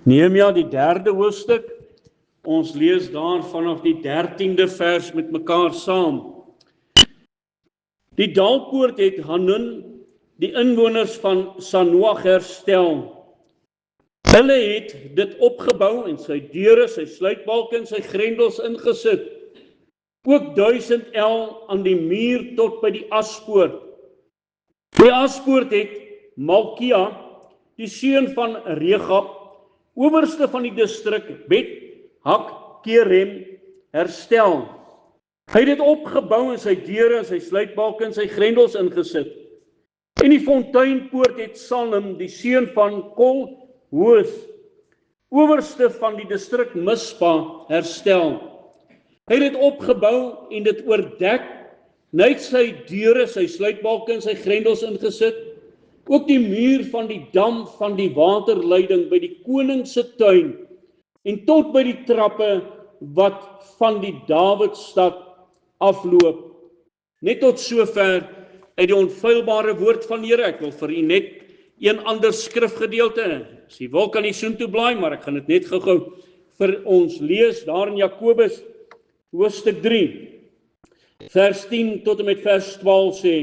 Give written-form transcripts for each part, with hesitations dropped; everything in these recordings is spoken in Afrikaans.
Nehemia die 3de hoofstuk, ons lees daar vanaf die 13de vers met mekaar saam. Die Dalpoort het Hanun, die inwoners van Sanoag herstel. Hulle het dit opgebou en sy deure, sy sluitbalke en sy grendels ingesit. Ook 1000 el aan die muur tot by die Aspoort. Die Aspoort het Malkia, die seun van Regab, owerste van die distrik Bet Hakkerem, herstel. Hy het dit opgebou en sy deure, sy sluitbalke en sy grendels ingesit. En die Fonteinpoort het Salem, die seun van Kol-Hoos, owerste van die distrik Mispa, herstel. Hy het dit opgebou en dit oordek, en hy het sy deure, sy sluitbalke en sy grendels ingesit. Ook die muur van die dam van die waterleiding by die koningse tuin en tot by die trappe wat van die Davidstad afloop. Net tot sover uit die onfeilbare woord van die Here. Ek wil vir u net een ander skrifgedeelte, as jy wil kan jy soontoe blaai, maar ek gaan dit net gou-gou vir ons lees, daar in Jakobus, hoofstuk 3, vers 10 tot en met vers 12 sê,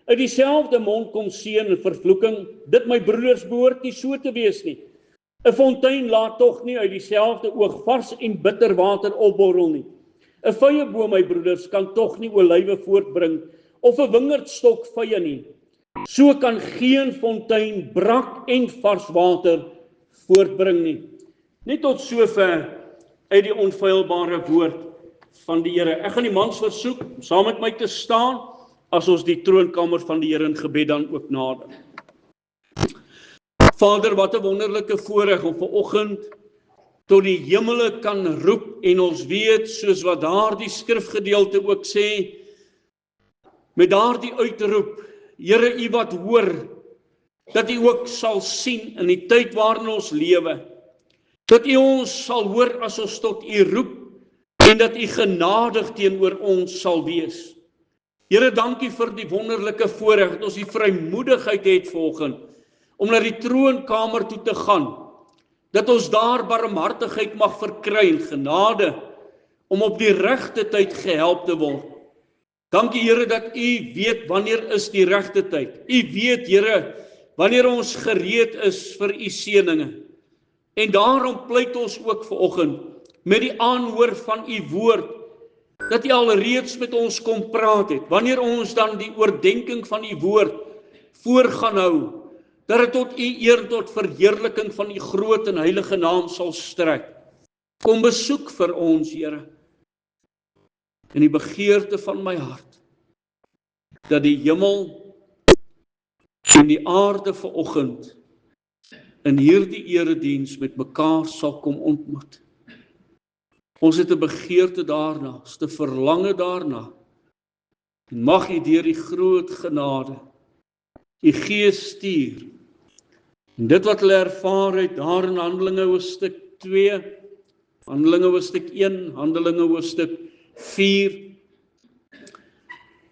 uit dieselfde mond kom seën en vervloeking, dit my broeders behoort nie so te wees nie. 'n Fontein laat tog nie uit dieselfde oog vars en bitter water opborrel nie. 'n Vyeboom, my broeders, kan tog nie olywe voortbring, of 'n wingerdstok vye nie. So kan geen fontein brak en vars water voortbring nie. Net tot sover uit die onfeilbare woord van die Here. Ek gaan die mans versoek om saam met my te staan, as ons die troonkamer van die Here in gebed dan ook nader. Vader, wat 'n wonderlike voorreg om vanoggend tot die hemele kan roep en ons weet, soos wat daardie skrifgedeelte ook sê, met daardie uitroep, Here, u wat hoor, dat u ook sal sien in die tyd waarin ons lewe, dat u ons sal hoor as ons tot u roep en dat u genadig teenoor ons sal wees. Here, dankie vir die wonderlike voorreg dat ons die vrymoedigheid het vanoggend om na die troonkamer toe te gaan, dat ons daar barmhartigheid mag verkry en genade om op die regte tyd gehelp te word. Dankie Here dat u weet wanneer is die regte tyd. U weet Here wanneer ons gereed is vir u seëninge. En daarom pleit ons ook vanoggend met die aanhoor van u woord, dat u alreeds met ons kom praat het, wanneer ons dan die oordeenking van u woord voor gaan hou, dat dit tot u eer en tot verheerliking van u groot en heilige naam sal strek. Kom besoek vir ons, Here, in die begeerte van my hart, dat die hemel en die aarde vanoggend in hierdie erediens met mekaar sal kom ontmoet. Ons het 'n begeerte daarna, 'n verlange daarna. En mag u deur die groot genade u Gees stuur. En dit wat hulle ervaar het daar in Handelinge hoofstuk 2, Handelinge hoofstuk 1, Handelinge hoofstuk 4,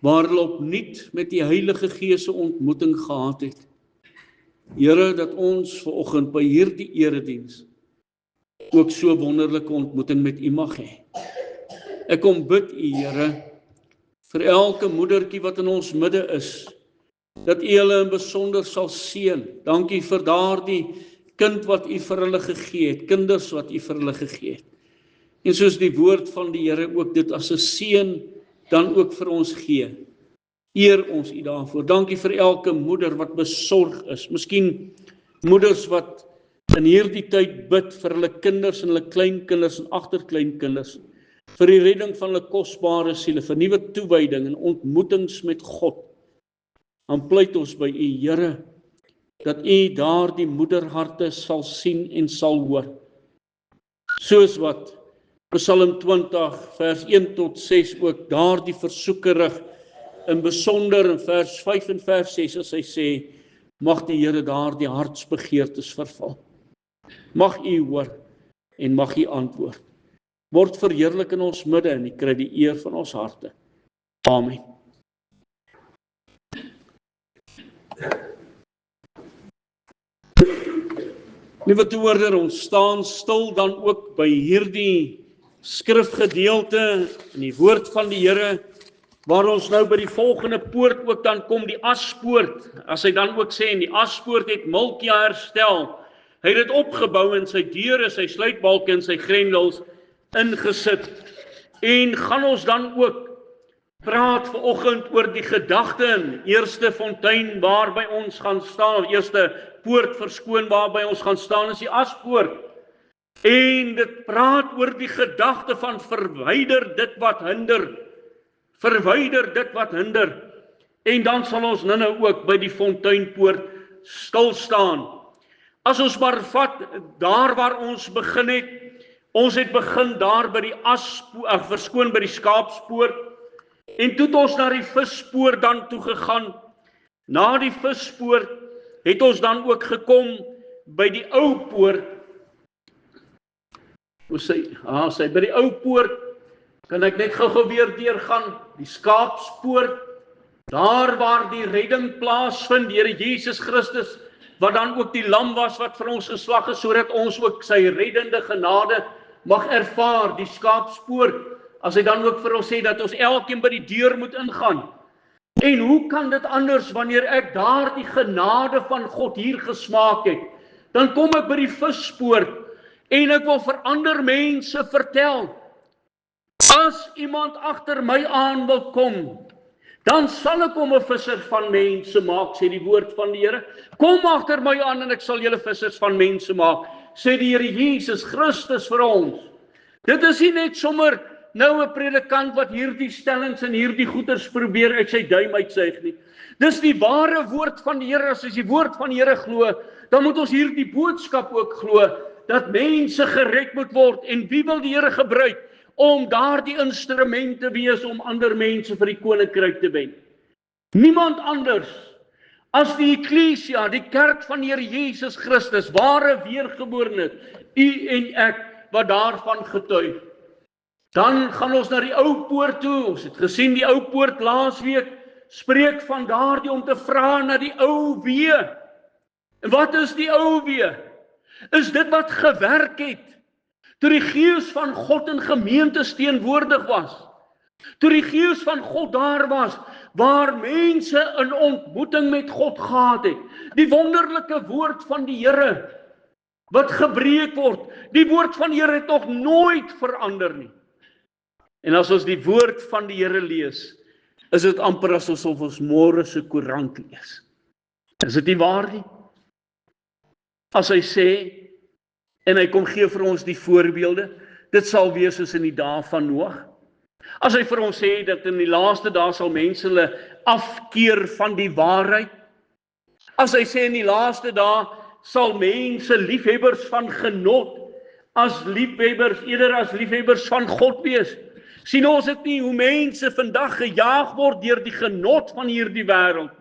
waar hulle opnuut met die Heilige Gees 'n ontmoeting gehad het. Here, dat ons vanoggend by hierdie erediens ook so wonderlike ontmoeting met u mag hê. Ek kom bid u, Here, vir elke moedertjie wat in ons midde is, dat u hulle in besonder sal seën. Dankie vir daardie kind wat u vir hulle gegee het, kinders wat u vir hulle gegee het. En soos die woord van die Here ook dit as 'n seën dan ook vir ons gee. Eer ons u daarvoor. Dankie vir elke moeder wat besorg is. Miskien moeders wat in hierdie tyd bid vir hulle kinders en hulle kleinkinders en agterkleinkinders, vir die redding van hulle kosbare siele, vir nuwe toewyding en ontmoetings met God. Dan pleit ons by u, Here, dat u daardie moederharte sal sien en sal hoor. Soos wat Psalm 20 vers 1 tot 6 ook daardie versoeke rig, in besonder in vers 5 en vers 6 as hy sê, mag die Here daardie hartsbegeertes vervul. Mag u hoor en mag u antwoord. Word verheerlik in ons midde en u kry die eer van ons harte. Amen. Liewe toehoorder, ons staan stil dan ook by hierdie skrifgedeelte in die woord van die Here, waar ons nou by die volgende poort ook dan kom, die aspoort. As hy dan ook sê, en die aspoort het Milkia herstel. Hy het dit opgebou en sy deure, sy sluitbalke en sy grendels ingesit. En gaan ons dan ook praat vanoggend oor die gedagte in eerste fontein waarby ons gaan staan, eerste poort verskoon waarby ons gaan staan is die aspoort. En dit praat oor die gedagte van verwyder dit wat hinder. Verwyder dit wat hinder. En dan sal ons nou ook by die fonteinpoort stil staan. As ons maar vat daar waar ons begin het, ons het begin daar by die verskoon by die skaapspoort, en toe het ons na die vispoort dan toe gegaan. Na die vispoort het ons dan ook gekom by die ou poort. By die ou poort kan ek net gou weer deurgaan, die skaapspoort, daar waar die redding plaasvind, die Here Jesus Christus, wat dan ook die lam was wat vir ons geslag is, sodat ons ook sy reddende genade mag ervaar, die skaapspoort, as hy dan ook vir ons sê dat ons elkeen by die deur moet ingaan. En hoe kan dit anders wanneer ek daar die genade van God hier gesmaak het? Dan kom ek by die vispoort en ek wil vir ander mense vertel. As iemand agter my aan wil kom, dan sal ek hom 'n visser van mense maak, sê die woord van die Here. Kom agter my aan en ek sal julle vissers van mense maak, sê die Here Jesus Christus vir ons. Dit is nie net sommer nou 'n predikant wat hierdie stellings en hierdie goeters probeer uit sy duim uitsuig nie. Dis die ware woord van die Here. As ons die woord van die Here glo, dan moet ons hierdie boodskap ook glo, dat mense gered moet word. En wie wil die Here gebruik om daardie instrument te wees om ander mense vir die koninkryk te wen? Niemand anders as die Ekklesia, die kerk van die Here Jesus Christus, ware weergebore, u en ek, wat daarvan getuig. Dan gaan ons na die ou poort toe. Ons het gesien die ou poort laasweek spreek van daardie om te vra na die ou wee. En wat is die ou wee? Is dit wat gewerk het toe die Gees van God in gemeentes teenwoordig was. Toe die Gees van God daar was, waar mense in ontmoeting met God gehad het. Die wonderlike woord van die Here wat gebreek word. Die woord van die Here het nog nooit verander nie. En as ons die woord van die Here lees, is dit amper asof ons môre se koerant lees. Is dit nie waar nie? As hy sê, en hy kom gee vir ons die voorbeelde, dit sal wees soos in die dae van Noag. As hy vir ons sê dat in die laaste dae sal mense hulle afkeer van die waarheid. As hy sê in die laaste dae sal mense liefhebbers van genot as liefhebbers, eerder as liefhebbers van God wees. Sien ons dit nie hoe mense vandag gejaag word deur die genot van hierdie wêreld?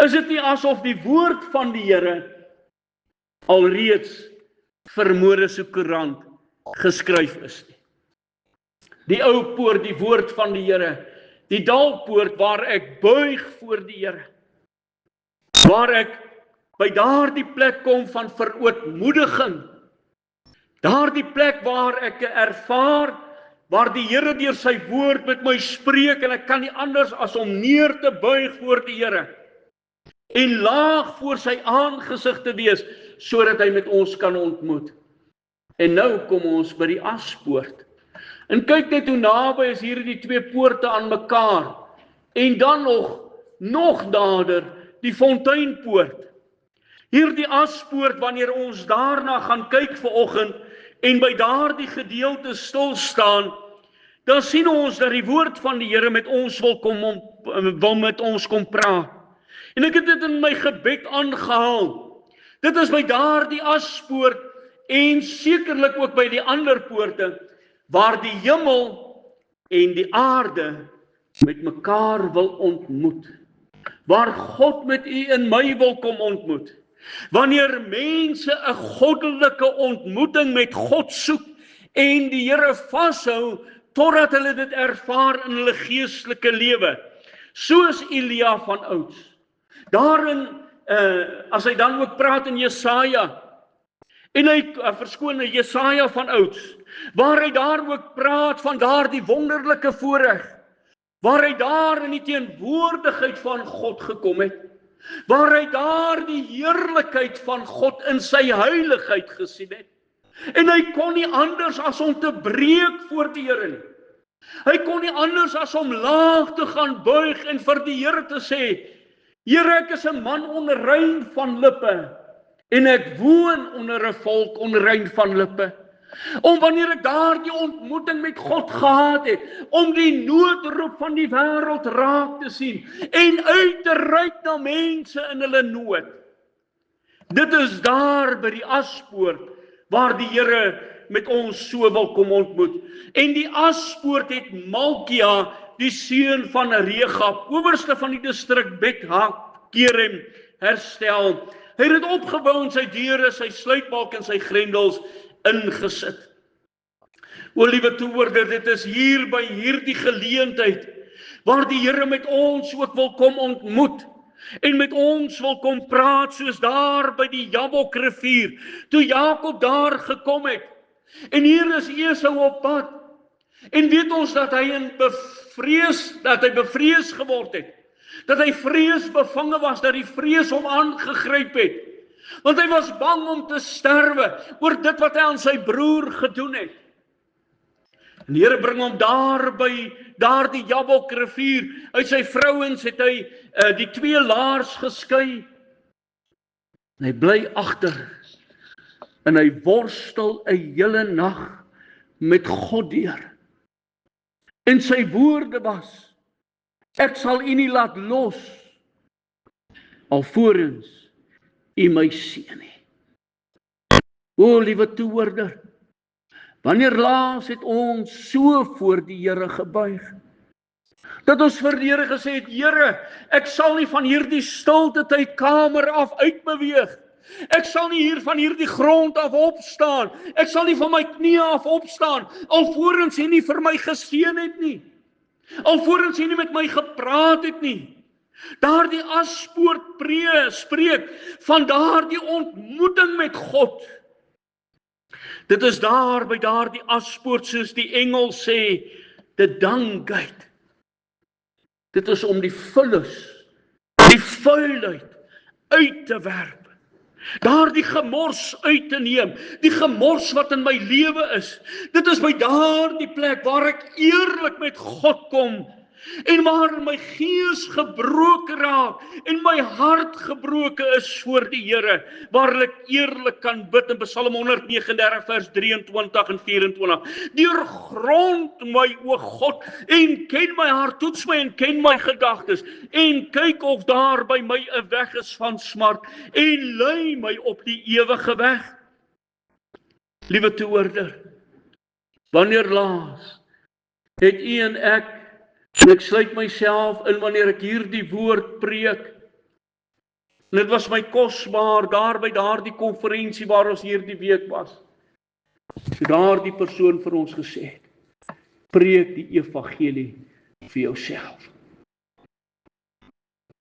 Is dit nie asof die woord van die Here alreeds vir môre se koerant geskryf is nie? Die ou poort, die woord van die Here, die dalpoort waar ek buig voor die Here, waar ek by daardie plek kom van verootmoediging, daardie plek waar ek ervaar, waar die Here deur sy woord met my spreek en ek kan nie anders as om neer te buig voor die Here en laag voor sy aangesig te wees, sodat hy met ons kan ontmoet. En nou kom ons by die aspoort. En kyk net hoe naby is hierdie twee poorte aan mekaar. En dan nog nader, die fonteinpoort. Hierdie aspoort, wanneer ons daarna gaan kyk vanoggend, en by daardie gedeelte stil staan, dan sien ons dat die woord van die Here met ons wil met ons kom praat. En ek het dit in my gebed aangehaal. Dit is by daardie aspoort en sekerlik ook by die ander poorte, waar die hemel en die aarde met mekaar wil ontmoet. Waar God met u en my wil kom ontmoet. Wanneer mense 'n goddelike ontmoeting met God soek en die Here vashou totdat hulle dit ervaar in hulle geestelike lewe, soos Elia van ouds. Daarin, as hy dan ook praat in Jesaja, En hy verskoon Jesaja van ouds, waar hy daar ook praat van daardie wonderlike voorreg, waar hy daar in die teenwoordigheid van God gekom het, waar hy daar die heerlikheid van God in sy heiligheid gesien het. En hy kon nie anders as om te breek voor die Here nie. Hy kon nie anders as om laag te gaan buig en vir die Here te sê, Here, ek is 'n man onrein van lippe, en ek woon onder 'n volk onrein van lippe. Om wanneer ek daardie ontmoeting met God gehad het, om die noodroep van die wêreld raak te sien, en uit te reik na mense in hulle nood. Dit is daar by die aspoort, waar die Here met ons so wil kom ontmoet. En die aspoort het Malkia, die seun van Regab, owerste van die distrik Bet-Hakerem, herstel. Hy het dit opgebou in sy deure, sy sluitbalk en sy grendels ingesit. O liewe toehoorder, dit is hier by hierdie geleentheid, waar die Here met ons ook wil kom ontmoet, en met ons wil kom praat, soos daar by die Jabokrivier, toe Jakob daar gekom het. En hier is Esau op pad. En weet ons dat hy bevrees geword het. Dat hy vreesbevange was, dat die vrees hom aangegryp het. Want hy was bang om te sterwe oor dit wat hy aan sy broer gedoen het. En die Here bring hom daar by daardie Jabokrivier. Uit sy vrouens het hy die 2 laars geskei. En hy bly agter. En hy worstel 'n hele nag met God deur. En sy woorde was, ek sal u nie laat los, alvorens u my seën nie. O liewe toehoorder, wanneer laas het ons so voor die Here gebuig, dat ons vir die Here gesê het, Here, ek sal nie van hierdie stilte tydkamer af uitbeweeg. Ek sal nie hier van hierdie grond af opstaan. Ek sal nie van my knieë af opstaan, alvorens hy nie vir my geseën het nie. Alvorens hy nie met my gepraat het nie. Daardie aspoort spreek van daardie ontmoeting met God. Dit is daar by daardie aspoort, soos die engel sê, the dung gate. Dit is om die vullis, die vuilheid uit te werp. Daardie gemors uit te neem, die gemors wat in my lewe is. Dit is by daardie plek waar ek eerlik met God kom, en waar my gees gebroken raak, en my hart gebroken is voor die Here, waar ek eerlik kan bid in Psalm 139 vers 23 en 24. Deurgrond my, o God, en ken my hart, toets my en ken my gedagtes, en kyk of daar by my 'n weg is van smart, en lei my op die ewige weg. Liewe toehoorder, wanneer laas het u en ek sluit myself in wanneer ek hierdie woord preek. En dit was my kosbaar daar by daardie konferensie waar ons hierdie week was. So daardie persoon vir ons gesê het, preek die evangelie vir jouself.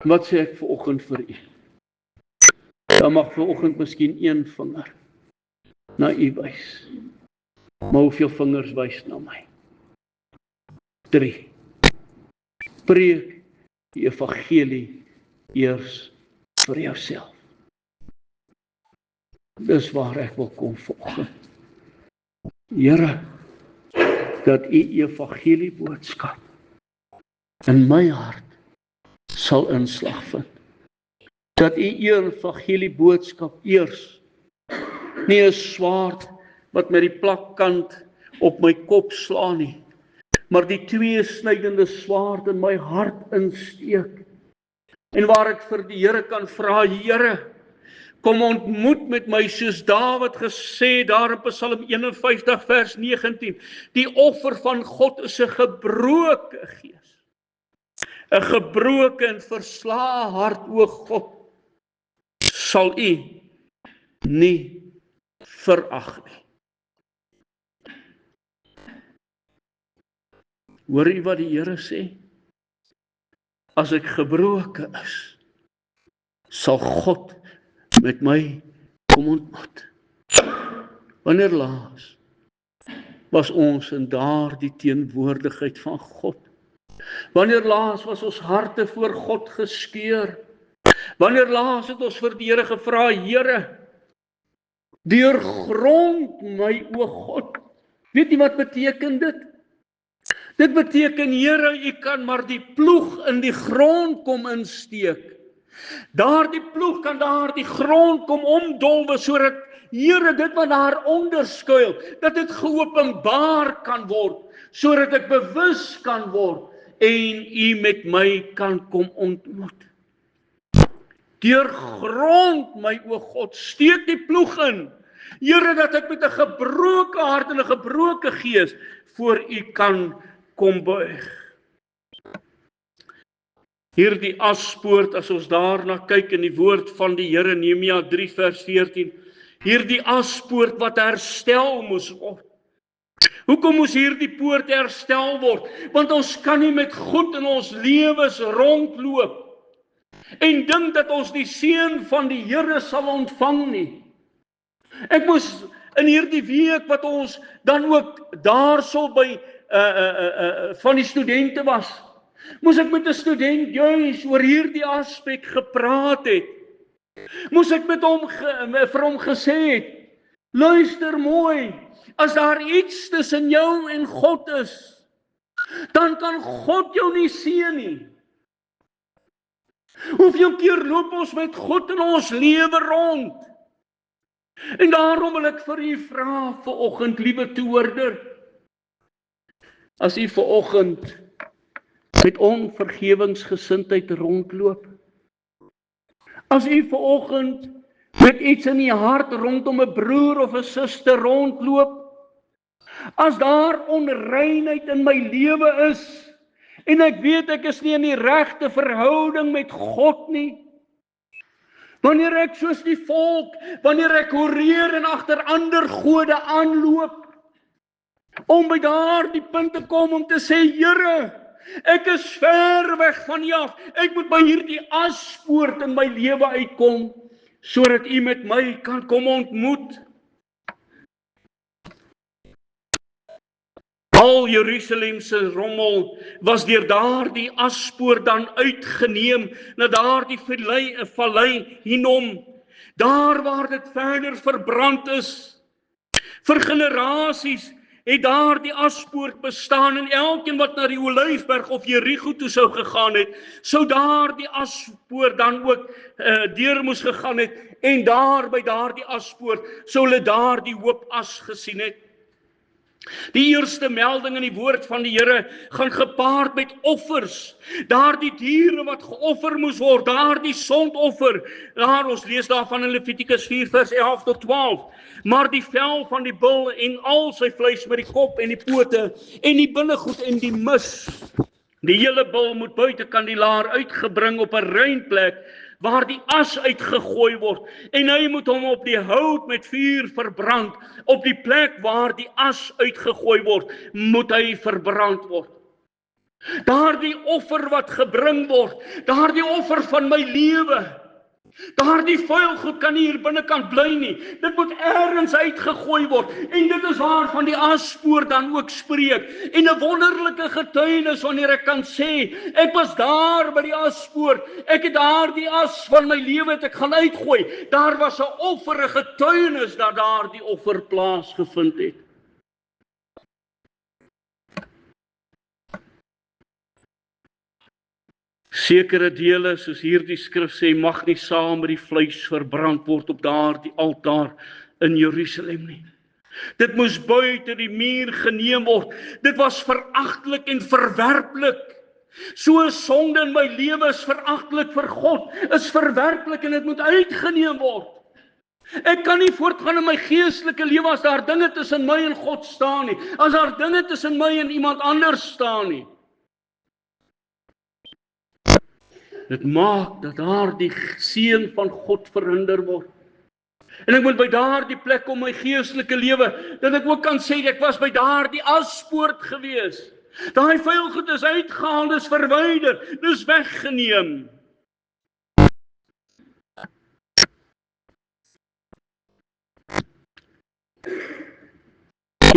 Wat sê ek vanoggend vir u? Dan mag vanoggend miskien 1 vinger na u wys. Maar hoeveel vingers wys na my? 3. Preek die evangelie eers vir jouself. Dis waar ek wil kom vanoggend. Here, dat u evangelie boodskap in my hart sal inslag vind. Dat u evangelie boodskap eers nie 'n swaard wat met die plakkant op my kop slaan nie, maar die 2-snydende swaard in my hart insteek. En waar ek vir die Here kan vra, Here, kom ontmoet met my soos Dawid gesê daar in Psalm 51 vers 19. Die offer van God is 'n gebroke gees. 'n gebroke en verslae hart, o God, sal u nie verag nie. Hoor u wat die Here sê? As ek gebroken is, sal God met my kom ontmoet. Wanneer laas was ons in daardie teenwoordigheid van God? Wanneer laas was ons harte voor God geskeur? Wanneer laas het ons vir die Here gevra, Here, deurgrond my o God. Weet jy wat beteken dit? Dit beteken, Here, U kan maar die ploeg in die grond kom insteek. Daardie ploeg kan daardie grond kom omdolwe, sodat, Here, dit wat daaronder skuil, dat dit geopenbaar kan word, sodat ek bewus kan word, en U met my kan kom ontmoet. Deurgrond my o God, steek die ploeg in, Here, dat ek met 'n gebroke hart en 'n gebroke gees voor U kan kom buig. Hierdie aspoort, as ons daarna kyk in die woord van die Here, Nehemia 3 vers 14, hierdie aspoort wat herstel moes word. Hoekom moes hierdie poort herstel word? Want ons kan nie met goed in ons lewens rondloop en dink dat ons die seën van die Here sal ontvang nie. Ek moes in hierdie week wat ons dan ook daarso by van die studente was, moes ek met 'n student juis oor hierdie aspek gepraat het. Moes ek met hom vir hom gesê het, luister mooi, as daar iets tussen jou en God is, dan kan God jou nie seën nie. Hoeveel keer loop ons met God in ons lewe rond? En daarom wil ek vir u vra vanoggend, liewe toehoorder, as u vanoggend met onvergewensgesindheid rondloop, as u vanoggend met iets in die hart rondom 'n broer of 'n suster rondloop, as daar onreinheid in my lewe is, en ek weet ek is nie in die regte verhouding met God nie, wanneer ek soos die volk, wanneer ek horeer en agter ander gode aanloop, om by daardie punt te kom om te sê, Here, ek is ver weg van U af, ek moet by hierdie aspoort in my lewe uitkom, sodat U met my kan kom ontmoet. Al Jerusalem se rommel was deur daardie aspoort dan uitgeneem na daardie vallei Hinnom, daar waar dit verder verbrand is. Vir generasies het daardie aspoort bestaan, en elkeen wat na die Olyfberg of Jerigo toe sou gegaan het, sou daardie aspoort dan ook deur moes gegaan het, en daar by daardie aspoort sou hulle daardie hoop as gesien het. Die eerste melding in die woord van die Here gaan gepaard met offers, daardie diere wat geoffer moes word, daardie sondoffer, daar ons lees daarvan in Levitikus 4 vers 11 tot 12, maar die vel van die bul en al sy vleis met die kop en die pote en die binnegoed en die mis, die hele bul moet buitekant die laar uitgebring op 'n rein plek, waar die as uitgegooi word, en hy moet hom op die hout met vuur verbrand, op die plek waar die as uitgegooi word, moet hy verbrand word. Daardie offer wat gebring word, daardie offer van my lewe, daardie vuil goed kan nie hier binnekant bly nie, dit moet ergens uitgegooi word, en dit is waarvan die aspoort dan ook spreek, en 'n wonderlike getuienis wanneer ek kan sê, ek was daar by die aspoort, ek het daardie as van my lewe het ek gaan uitgooi, daar was 'n offer, 'n getuienis dat daardie offer plaasgevind het. Sekere dele, soos hierdie skrif sê, mag nie saam met die vleis verbrand word op daardie altaar in Jerusalem nie. Dit moes buite die muur geneem word. Dit was veragtelik en verwerplik. So 'n sonde in my lewe is veragtelik vir God, is verwerplik en dit moet uitgeneem word. Ek kan nie voortgaan in my geestelike lewe as daar dinge tussen my en God staan nie, as daar dinge tussen my en iemand anders staan nie. Dit maak dat daardie seën van God verhinder word. En ek moet by daardie plek om my geestelike lewe, dat ek ook kan sê, ek was by daardie aspoort gewees. Daai vuil goed is uitgehaal, dis verwyder, dis weggeneem.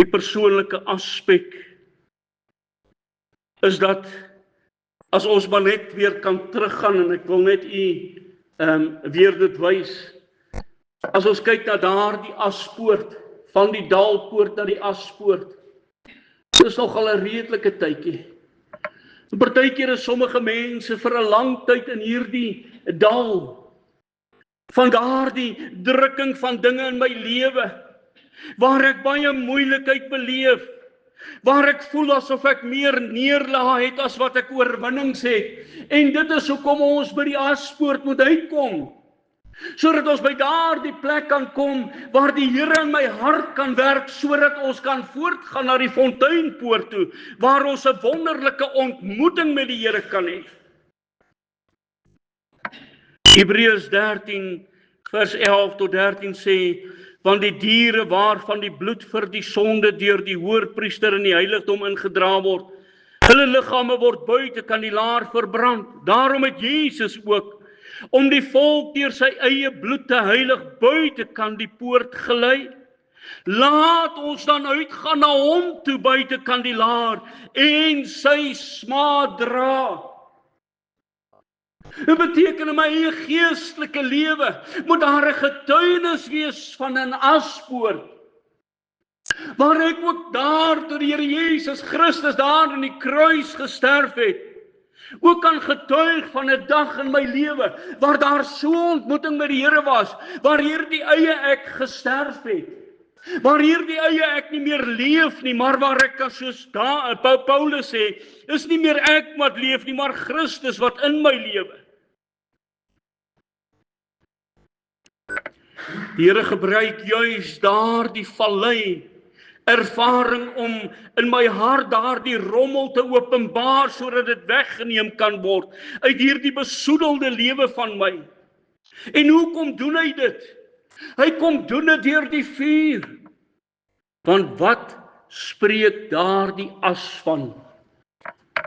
Die persoonlike aspek is dat as ons maar net weer kan teruggaan, en ek wil net weer dit wys, as ons kyk na daardie aspoort, van die dalpoort na die aspoort, dit is nogal 'n redelike tydjie. Partykeer is sommige mense vir 'n lang tyd in hierdie dal, van daardie drukking van dinge in my lewe, waar ek baie moeilikheid beleef, waar ek voel asof ek meer neerlaag het as wat ek oorwinnings het. En dit is hoekom ons by die aspoort moet uitkom, sodat ons by daardie plek kan kom, waar die Here in my hart kan werk, sodat ons kan voortgaan na die fonteinpoort toe, waar ons 'n wonderlike ontmoeting met die Here kan hê. Hebreërs 13 vers 11 tot 13 sê, want die diere waarvan die bloed vir die sonde deur die hoërpriester in die heiligdom ingedra word, hulle liggame word buite kandelaar verbrand. Daarom het Jesus ook, om die volk deur sy eie bloed te heilig, buite kan die poort gelei. Laat ons dan uitgaan na hom toe buite kandelaar en sy smaad dra. Dit beteken in my eie geestelike lewe moet daar 'n getuienis wees van 'n aspoort, waar ek ook daar toe die Here Jesus Christus daar in die kruis gesterf het, ook kan getuig van 'n dag in my lewe, waar daar so ontmoeting met die Here was, waar hierdie eie ek gesterf het, waar hierdie eie ek nie meer leef nie, maar waar ek kan, soos Paulus sê, is nie meer ek wat leef nie, maar Christus wat in my lewe. Die Here gebruik juis daardie vallei ervaring om in my hart daardie rommel te openbaar, sodat dit weggeneem kan word uit hierdie besoedelde lewe van my. En hoekom doen hy dit? Hy kom doen dit deur die vuur. Want wat spreek daardie as van?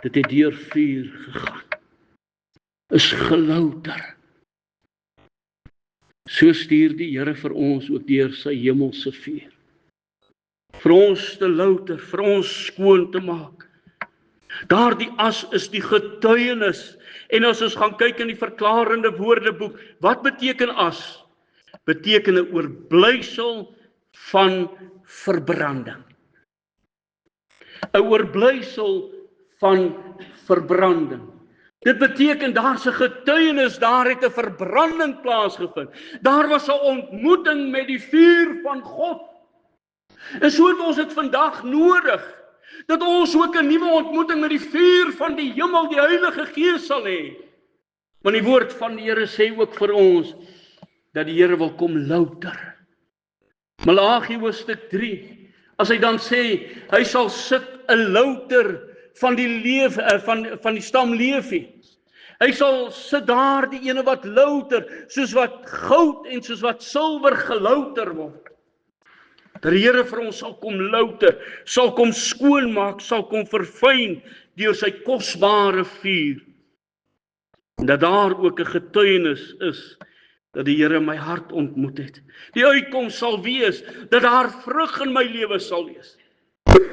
Dit het deur vuur gegaan. Is gelouter. So stuur die Here vir ons ook deur sy hemelse vuur. Vir ons te louter, vir ons skoon te maak. Daardie as is die getuienis. En as ons gaan kyk in die verklarende woordeboek, wat beteken as? Beteken 'n oorblysel van verbranding. 'n Oorblysel van verbranding. Dit beteken daar's 'n getuienis, daar het 'n verbranding plaasgevind. Daar was 'n ontmoeting met die vuur van God. En so het ons dit vandag nodig, dat ons ook 'n nuwe ontmoeting met die vuur van die hemel, die Heilige Gees sal hê. Want die woord van die Here sê ook vir ons, dat die Here wil kom louter. Maleagi hoofstuk 3, as hy dan sê, hy sal sit 'n louter van die van die stam Levi. Hy sal sit daar, die ene wat louter, soos wat goud en soos wat silwer gelouter word. Dat die Here vir ons sal kom louter, sal kom skoonmaak, sal kom verfyn deur sy kosbare vuur. En dat daar ook 'n getuienis is, dat die Here my hart ontmoet het. Die uitkoms sal wees, dat daar vrug in my lewe sal wees.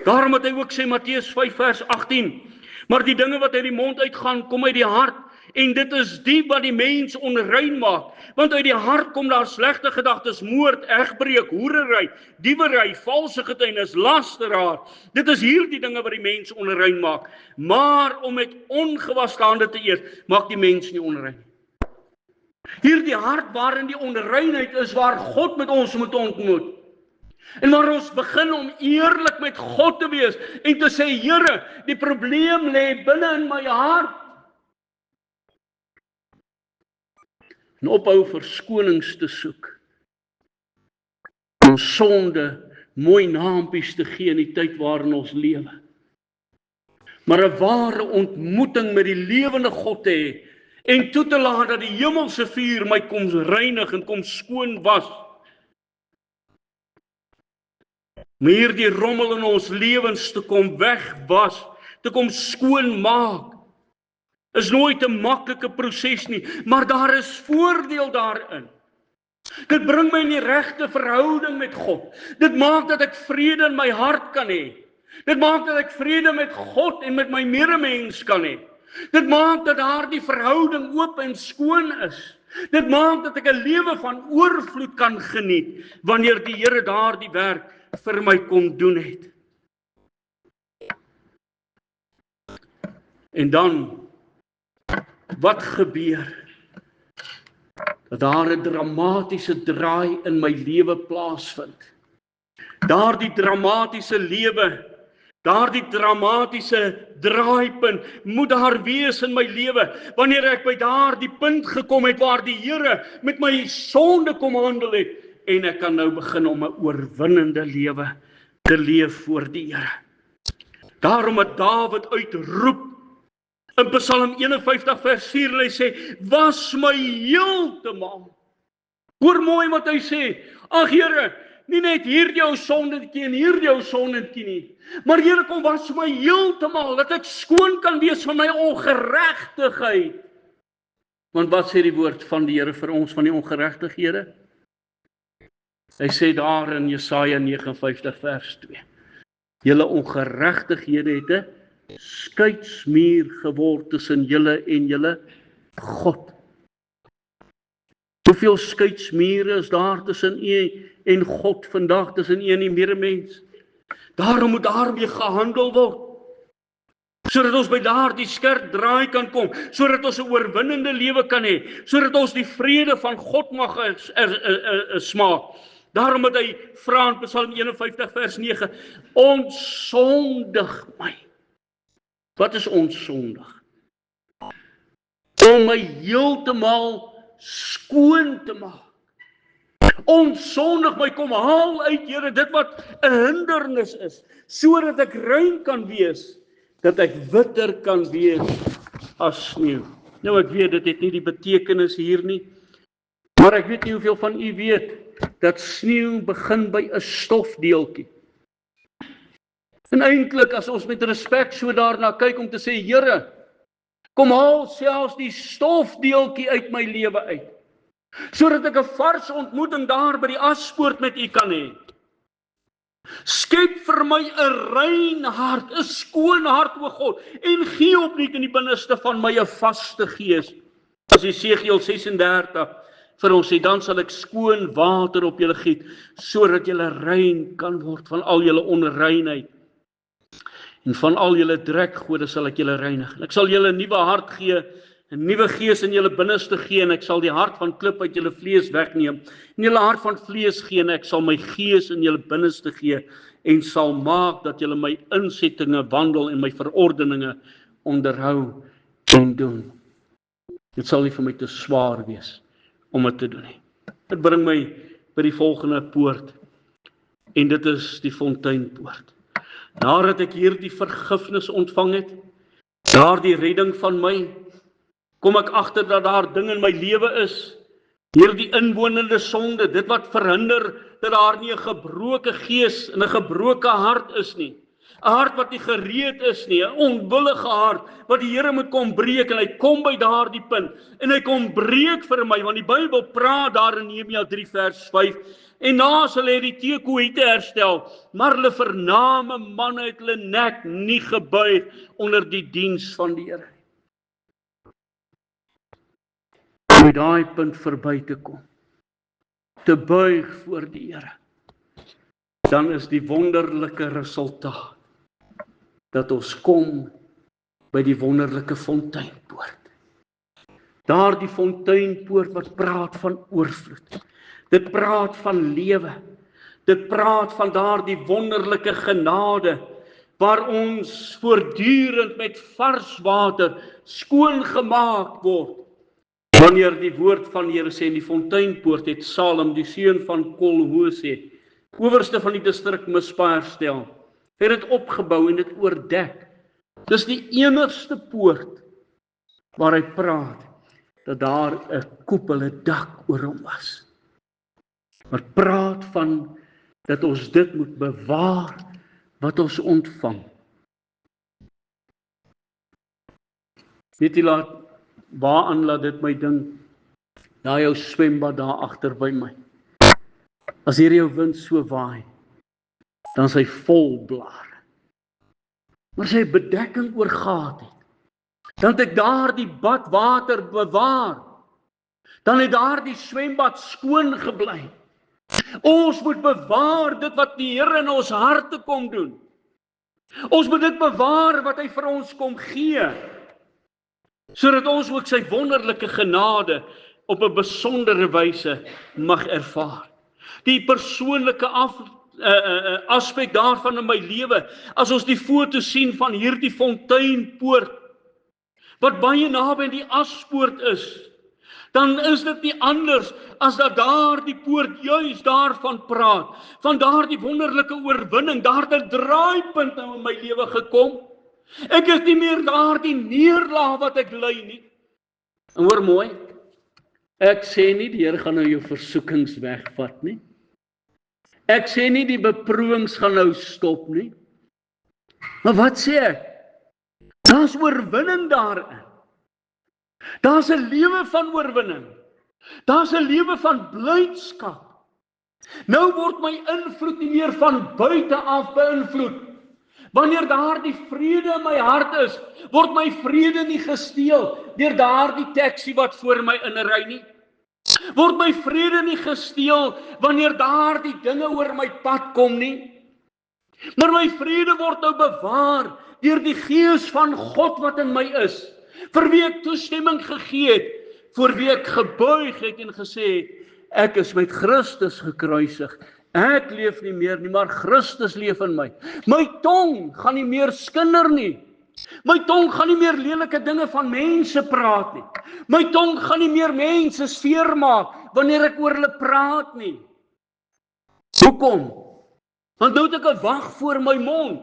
Daarom het hy ook sê, Matteus 5 vers 18, maar die dinge wat uit die mond uitgaan, kom uit die hart, en dit is die wat die mens onrein maak, want uit die hart kom daar slegte gedagtes, moord, egbreek, hoerery, diewery, valse getuienis, lasteraar. Dit is hierdie dinge wat die mens onrein maak, maar om met ongewaste hande te eet, maak die mens nie onrein. Hierdie hart waarin die onreinheid is, waar God met ons moet ontmoet. En waar ons begin om eerlik met God te wees en te sê, Here, die probleem lê binne in my hart. En ophou verskonings te soek. Ons sonde mooi naampies te gee in die tyd waarin ons lewe. Maar 'n ware ontmoeting met die lewende God te hê en toe te laat dat die hemelse vuur my kom reinig en kom skoon was. Om hierdie rommel in ons lewens te kom wegwas, te kom skoon maak, is nooit 'n maklike proses nie, maar daar is voordeel daarin. Dit bring my in die regte verhouding met God. Dit maak dat ek vrede in my hart kan hê. Dit maak dat ek vrede met God en met my medemens kan hê. Dit maak dat daardie verhouding oop en skoon is. Dit maak dat ek 'n lewe van oorvloed kan geniet wanneer die Here daardie werk vir my kom doen het. En dan, wat gebeur? Dat daar 'n dramatiese draai in my lewe plaasvind. Daardie dramatiese lewe, daardie dramatiese draaipunt moet daar wees in my lewe, wanneer ek by daardie punt gekom het waar die Here met my sonde kom handel het, en ek kan nou begin om 'n oorwinnende lewe te leef voor die Here. Daarom het Dawid uitroep in Psalm 51 vers 4, hy sê, was my heeltemal. Hoor mooi wat hy sê, ag Here, nie net hierdie ou sondetjie en hierdie ou sondetjie nie, maar Here, kom was my heeltemal, dat ek skoon kan wees van my ongeregtigheid. Want wat sê die woord van die Here vir ons van die ongeregtighede? Hy sê daar in Jesaja 59 vers 2, julle ongeregtighede het 'n skeidsmuur geword tussen julle en julle God. Hoeveel skeidsmure is daar tussen u en God vandag, tussen u en die medemens? Daarom moet daarmee gehandel word, sodat ons by daardie skerp draai kan kom, sodat ons 'n oorwinnende lewe kan hê, sodat ons die vrede van God mag smaak. Daarom het hy vra in Psalm 51 vers 9, ontsondig my. Wat is onsondig? Om my heeltemal skoon te maak. Onsondig my, kom haal uit, Here, dit wat 'n hindernis is, sodat ek rein kan wees, dat ek witter kan wees as sneeu. Nou ek weet, dit het nie die betekenis hier nie, maar ek weet nie hoeveel van u weet, dat sneeu begin by 'n stofdeeltjie. En eintlik, as ons met respek so daarna kyk om te sê, Here, kom haal selfs die stofdeeltjie uit my lewe uit, sodat ek 'n vars ontmoeting daar by die aspoort met u kan hê. Skep vir my 'n rein hart, 'n skoon hart, o God, en gee opnuut in die binneste van my 'n vaste gees. As Jesegiel 36 vir ons sê, dan sal ek skoon water op julle giet, sodat julle rein kan word van al julle onreinheid. En van al julle drekgode sal ek julle reinig. Ek sal julle 'n nuwe hart gee, 'n nuwe gees in julle binneste gee, en ek sal die hart van klip uit julle vlees wegneem, en julle hart van vlees gee, en ek sal my gees in julle binneste gee, en sal maak dat julle my insettinge wandel en my verordeninge onderhou en doen. Dit sal nie vir my te swaar wees om dit te doen nie. Dit bring my by die volgende poort, en dit is die Fonteinpoort. Nadat ek hierdie vergifnis ontvang het, daardie redding van my, kom ek agter dat daar dinge in my lewe is, hierdie inwonende sonde, dit wat verhinder dat daar nie 'n gebroke gees en 'n gebroke hart is nie. 'n Hart wat nie gereed is nie, 'n onwillige hart, wat die Here moet kom breek, en hy kom by daardie punt, en hy kom breek vir my, want die Bybel praat daar in Nehemia 3 vers 5, en na as hulle die tekoete herstel, maar hulle vername manne het hulle nek nie gebuig onder die diens van die Here. Om by daai punt verby te kom, te buig voor die Here, dan is die wonderlike resultaat, dat ons kom by die wonderlike Fonteinpoort. Daardie Fonteinpoort wat praat van oorvloed. Dit praat van lewe. Dit praat van daardie wonderlike genade, waar ons voortdurend met vars water skoon gemaak word. Wanneer die woord van die Here sê, in die Fonteinpoort het Salem, die seun van Kol-Hose, owerste van die distrik Mispa herstel. Hy het dit opgebou en dit oordek. Dis die enigste poort waar hy praat dat daar 'n koepel, 'n dak oor hom was. Maar praat van dat ons dit moet bewaar wat ons ontvang. Weet jy, waaraan laat dit my dink? Daar jou swembad daar agter by my. As hier jou wind so waai, dan is hy vol blare. Maar as hy bedekking oor gehad het, dan het ek daar die badwater bewaar. Dan het daar die swembad skoon gebly. Ons moet bewaar dit wat die Here in ons harte kom doen. Ons moet dit bewaar wat hy vir ons kom gee, sodat ons ook sy wonderlike genade op 'n besondere wyse mag ervaar. Die persoonlike aspek daarvan in my lewe, as ons die foto sien van hierdie fonteinpoort, wat baie naby aan die Aspoort is, dan is dit nie anders as dat daar die poort juis daarvan praat, van daar die wonderlike oorwinning, daar het 'n draaipunt nou in my lewe gekom. Ek is nie meer daar die neerlaag wat ek ly nie. En hoor mooi, ek sê nie die Here gaan nou jou versoekings wegvat nie. Ek sê nie die beproewings gaan nou stop nie. Maar wat sê ek? Daar's oorwinning daarin. Daar's 'n lewe van oorwinning. Daar's 'n lewe van blydskap. Nou word my invloed nie meer van buite af beïnvloed. Wanneer daar die vrede in my hart is, word my vrede nie gesteel deur daardie taxi wat voor my inry nie. Word my vrede nie gesteel wanneer daar die dinge oor my pad kom nie. Maar my vrede word nou bewaar deur die Gees van God wat in my is, vir wie ek toestemming gegee het, voor wie ek gebuig het en gesê het, ek is met Christus gekruisig. Ek leef nie meer nie, maar Christus leef in my. My tong gaan nie meer skinder nie. My tong gaan nie meer lelike dinge van mense praat nie. My tong gaan nie meer mense seermaak wanneer ek oor hulle praat nie. Hoekom? Want nou het ek 'n wag voor my mond.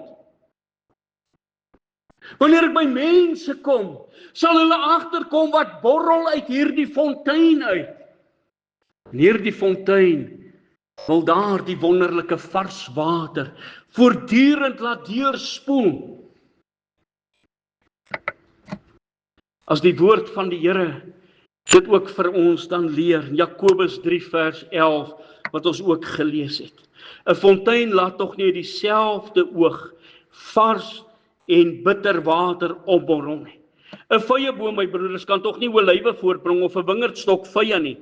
Wanneer ek by mense kom, sal hulle agterkom wat borrel uit hierdie fontein uit. En hierdie fontein wil daar die wonderlike vars water voortdurend laat deurspoel. As die woord van die Here dit ook vir ons dan leer, Jakobus 3 vers 11, wat ons ook gelees het. 'n Fontein laat tog nie uit dieselfde oog vars en bitter water opborrel nie. 'n Vyeboom, my broeders, kan tog nie olywe voortbring of 'n wingerdstok vye nie.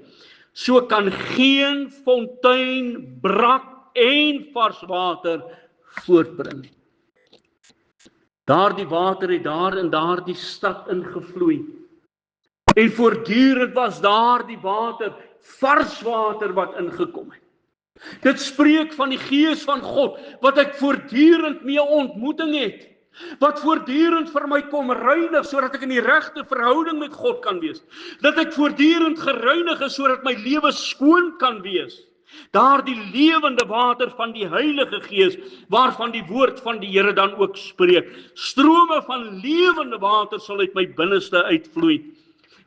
So kan geen fontein brak en vars water voortbring nie. Daardie water het daar in daardie stad ingevloei. En voortdurend was daardie water vars water wat ingekom het. Dit spreek van die Gees van God, wat ek voortdurend mee ontmoeting het. Wat voortdurend vir my kom reinig, sodat ek in die regte verhouding met God kan wees. Dat ek voortdurend gereinig is, sodat my lewe skoon kan wees. Daardie lewende water van die Heilige Gees, waarvan die woord van die Here dan ook spreek. Strome van lewende water sal uit my binneste uitvloei.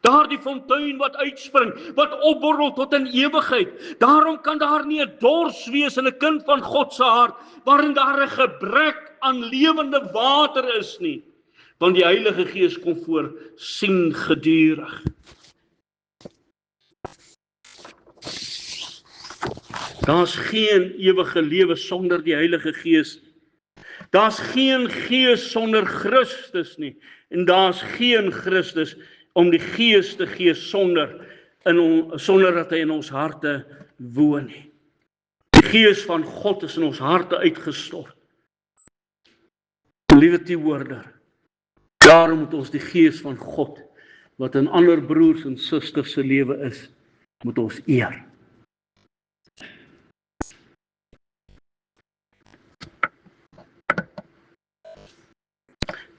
Daardie fontein wat uitspring, wat opborrel tot in ewigheid. Daarom kan daar nie 'n dors wees in 'n kind van God se hart, waarin daar 'n gebrek aan lewende water is nie. Want die Heilige Gees kom voorsien gedurig. Daar's geen ewige lewe sonder die Heilige Gees. Daar's geen Gees sonder Christus nie. En daar's geen Christus om die Gees te gee sonder dat hy in ons harte woon nie. Die Gees van God is in ons harte uitgestort. Liewe toehoorder, daarom moet ons die Gees van God, wat in ander broers en susters se lewe is, moet ons eer.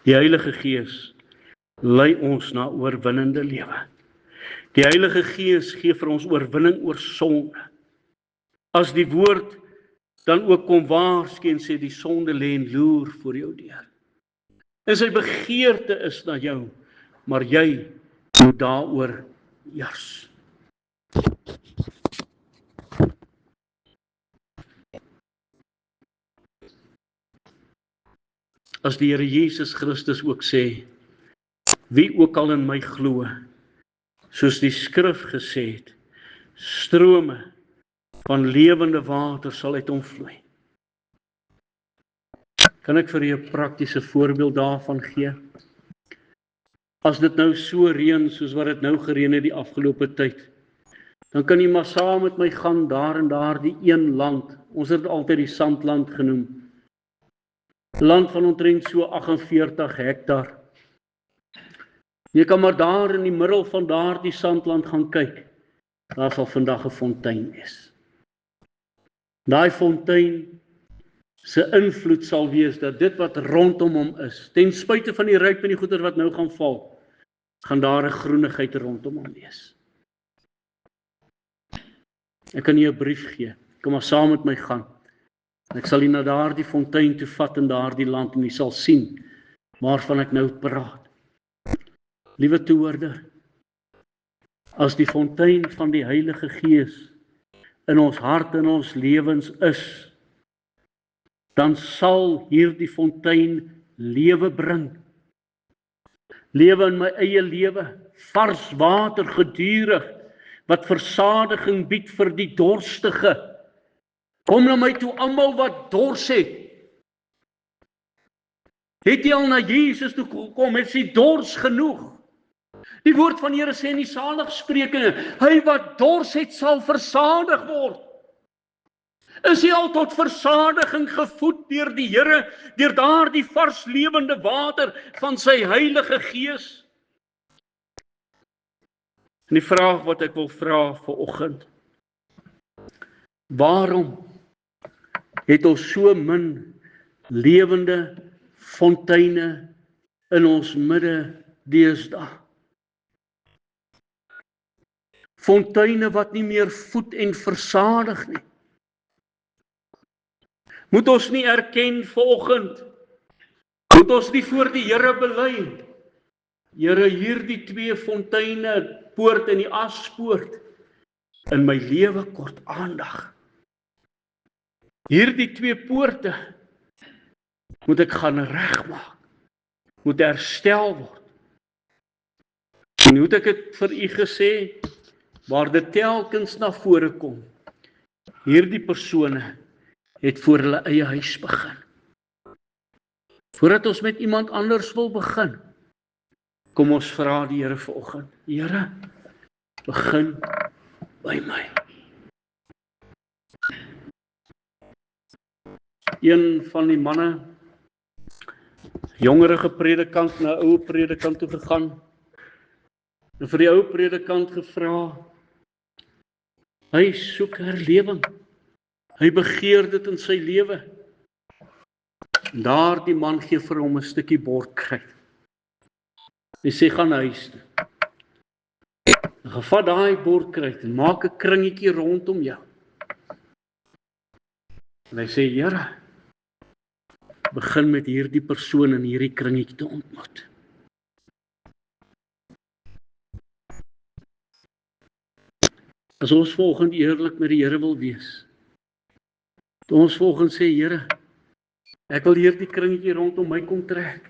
Die Heilige Gees lei ons na oorwinnende lewe. Die Heilige Gees gee vir ons oorwinning oor sonde. As die woord dan ook kom waarsku en sê die sonde lê en loer voor jou deur. En sy begeerte is na jou, maar jy moet daaroor heers. As die Here Jesus Christus ook sê, wie ook al in my glo, soos die skrif gesê het, Strome van lewende water sal uit hom vloei. Kan ek vir u 'n praktiese voorbeeld daarvan gee? As dit nou so reën soos wat dit nou gereën het die afgelope tyd, dan kan jy maar saam met my gaan daar en daar die een land, ons het altyd die Sandland genoem, land van omtrent so 48 hektar. Jy kan maar daar in die middel van daardie Sandland gaan kyk, daar sal vandag 'n fontein wees. Daai fontein se invloed sal wees dat dit wat rondom hom is, ten spyte van die ryp en die goeder wat nou gaan val, gaan daar 'n groenigheid rondom hom wees. Ek kan jy 'n brief gee, kom maar saam met my gaan. Ek sal jy na daardie fontein toe vat in daardie land en jy sal sien waarvan ek nou praat. Liewe toehoorder, as die fontein van die Heilige Gees in ons hart en ons lewens is, dan sal hierdie fontein lewe bring. Lewe in my eie lewe, vars water gedurig, wat versadiging bied vir die dorstige. Kom na my toe almal wat dors het. Het jy al na Jesus toe gekom, het jy dors genoeg? Die woord van die Here sê in die Saligsprekinge, hy wat dors het sal versadig word. Is jy al tot versadiging gevoed deur die Here, deur daardie vars lewende water van sy Heilige Gees? En die vraag wat ek wil vra vanoggend, waarom het ons so min lewende fonteine in ons midde deesdae? Fonteine wat nie meer voed en versadig nie. Moet ons nie erken vanoggend, moet ons nie voor die Here bely, Here, hierdie twee fonteine, poort en die aspoort, in my lewe kort aandag. Hierdie twee poorte moet ek gaan regmaak, moet herstel word. En hoe het ek dit vir u gesê, waar dit telkens na vore kom, hierdie persone het voor hulle eie huis begin. Voordat ons met iemand anders wil begin, kom ons vra die Here vanoggend, Here, begin by my. Een van die manne, jongerige predikant na 'n ou predikant toe gegaan, en vir die ou predikant gevra, hy soek herlewing, hy begeer dit in sy lewe. Daardie man gee vir hom 'n stukkie bordkruit. Hy sê, gaan huis toe. Gevat daai bordkruit en maak 'n kringetjie rondom jou. En hy sê, Here, begin met hierdie persoon in hierdie kringetjie te ontmoet. As ons volgende eerlik met die Here wil wees, toe ons volgende sê, Here, ek wil hierdie kringetjie rondom my kom trek.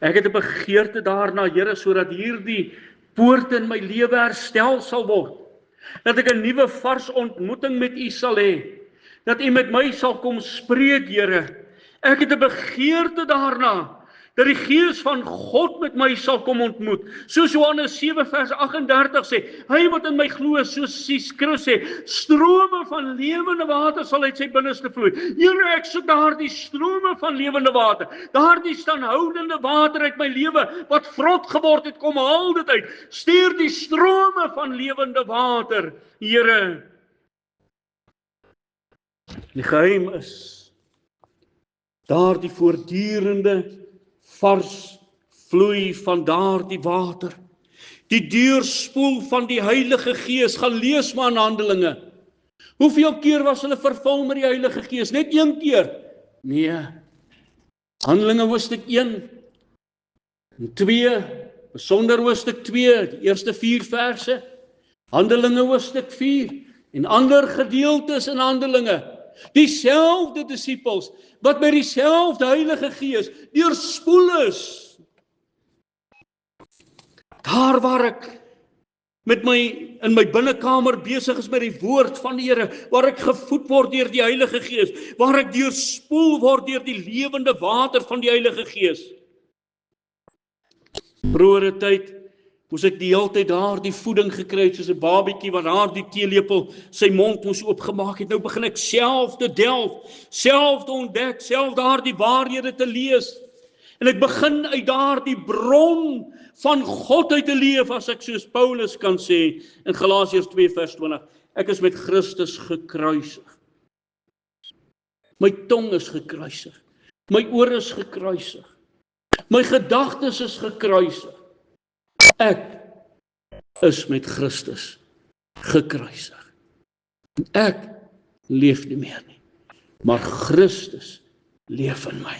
Ek het 'n begeerte daarna, Here, sodat hierdie poorte in my lewe herstel sal word. Dat ek 'n nuwe vars ontmoeting met U sal hê. Dat U met my sal kom spreek, Here. Ek het 'n begeerte daarna, dat die Gees van God met my sal kom ontmoet. Soos Johannes 7 vers 38 sê, hy wat in my glo, soos die skrif sê, strome van lewende water sal uit sy binneste vloei. Here, ek soek daardie strome van lewende water, daardie standhoudende water uit my lewe, wat vrot geword het, kom haal dit uit. Stuur die strome van lewende water, Here. Die geheim is daardie voortdurende vars vloei van daardie water. Die deurspoel van die Heilige Gees, gaan lees maar in Handelinge. Hoeveel keer was hulle vervul met die Heilige Gees? Net een keer? Nee. Handelinge hoofstuk 1 en 2, besonder hoofstuk 2, die eerste 4 verse. Handelinge hoofstuk 4 en ander gedeeltes in Handelinge. Dieselfde disippels, wat met dieselfde Heilige Gees deurspoel is. Daar waar ek met in my binnekamer besig is met die woord van die Here, waar ek gevoed word deur die Heilige Gees, waar ek deurspoel word deur die lewende water van die Heilige Gees. Vroegere tyd moes ek die hele tyd daar die voeding gekry het, soos 'n babietjie wat daar die teelepel sy mond moes oopgemaak het. Nou begin ek self te delf, self te ontdek, self daar die waarhede te lees. En ek begin uit daar die bron van God uit te leef, as ek soos Paulus kan sê, in Galasiërs 2 vers 20, ek is met Christus gekruisig. My tong is gekruisig, my oor is gekruisig, my gedagtes is gekruisig. Ek is met Christus gekruisig. Ek leef nie meer nie, maar Christus leef in my.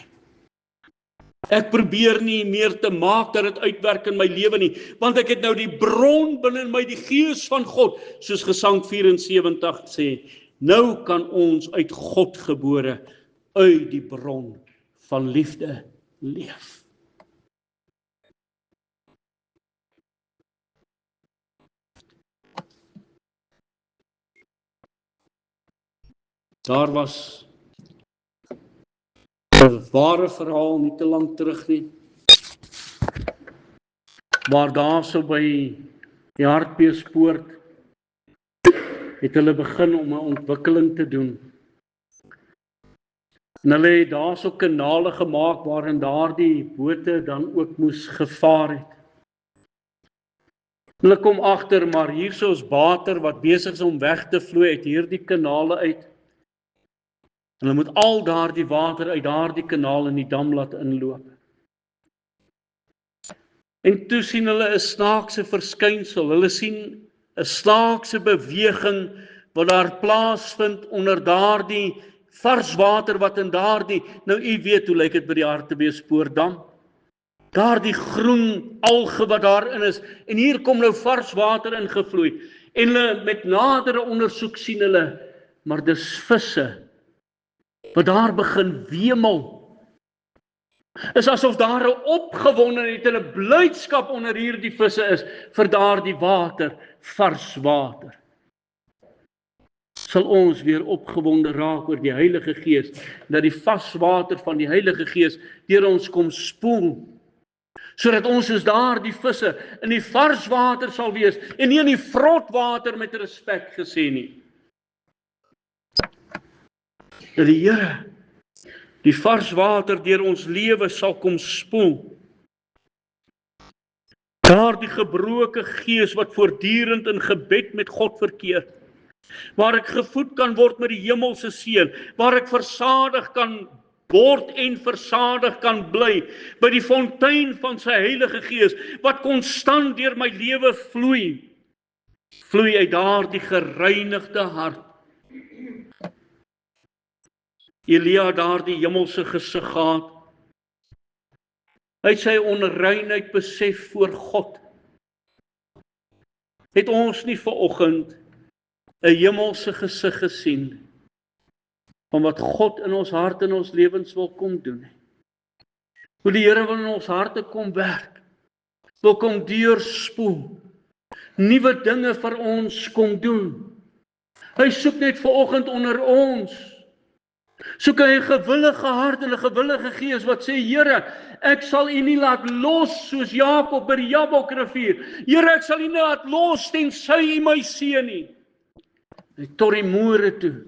Ek probeer nie meer te maak dat dit uitwerk in my lewe nie, want ek het nou die bron binne in my, die Gees van God, soos Gesang 74 sê, nou kan ons uit God gebore, uit die bron van liefde leef. Daar was 'n ware verhaal, nie te lank terug nie, waar daar so by die Hartbeespoort het hulle begin om 'n ontwikkeling te doen. En hulle het daar so kanale gemaak waarin daardie bote dan ook moes gevaar het. Hulle kom agter, maar hierso is water wat besig is om weg te vloei uit hierdie kanale uit. En hulle moet al daardie water uit daardie kanaal in die dam laat inloop. En toe sien hulle 'n snaakse verskynsel. Hulle sien 'n snaakse beweging wat daar plaasvind onder daardie vars water wat in daardie, nou u weet hoe lyk dit by die Hartbeespoortdam. Daardie groen alge wat daarin is, en hier kom nou vars water ingevloei. En hulle met nadere ondersoek sien hulle, maar dis visse wat daar begin wemel. Is asof daar 'n opgewondenheid en 'n blydskap onder hierdie visse is vir daardie water, vars water. Sal ons weer opgewonde raak oor die Heilige Gees, dat die vars water van die Heilige Gees deur ons kom spoel, sodat ons soos daardie visse in die vars water sal wees, en nie in die vrot water, met respek gesê nie. Dat die Here die vars water deur ons lewe sal kom spoel. Daardie gebroke gees wat voortdurend in gebed met God verkeer, waar ek gevoed kan word met die hemelse seën, waar ek versadig kan word en versadig kan bly by die fontein van sy Heilige Gees, wat konstant deur my lewe vloei uit daardie gereinigde hart. Elia daardie hemelse gesig gehad. Hy het sy onreinheid besef voor God. Het ons nie vanoggend 'n hemelse gesig gesien van wat God in ons hart en ons lewens wil kom doen? Hoe die Here wil in ons harte kom werk, wil kom deurspoel, nuwe dinge vir ons kom doen. Hy soek net vanoggend onder ons. Soek hy 'n gewillige hart en 'n gewillige gees wat sê, Here, ek sal u nie laat los soos Jakob by die Jabokrivier. Here, ek sal u nie laat los tensy u my seën nie. En tot die môre toe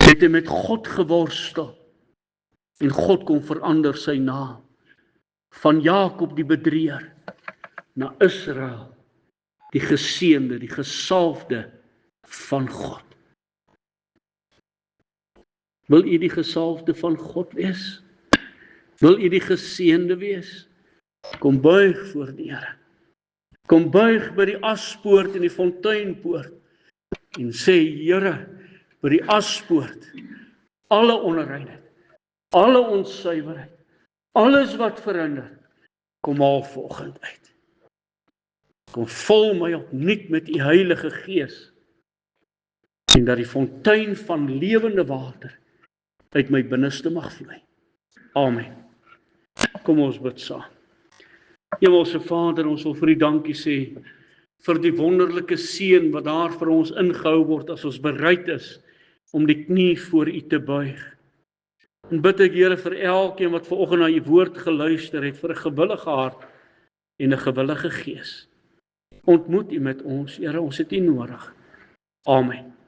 het hy met God geworstel. En God kon verander sy naam van Jakob die bedrieër na Israel, die geseënde, die gesalfde van God. Wil u die gesalfde van God wees? Wil u die geseënde wees? Kom buig voor die Here. Kom buig by die aspoort en die fonteinpoort en sê, Here, by die aspoort, alle onreinheid, alle onsuiverheid, alles wat verhinder, kom haal vanoggend uit. Kom vul my opnuut met u Heilige Gees en dat die fontein van lewende water uit my binneste mag vloei. Amen. Kom ons bid saam. Hemelse Vader, ons wil vir u dankie sê vir die wonderlike seën wat daar vir ons ingehou word as ons bereid is om die knie voor U te buig. En bid ek, Here, vir elkeen wat vanoggend na U woord geluister het, vir 'n gewillige hart en 'n gewillige gees. Ontmoet U met ons, Here, ons het U nodig. Amen.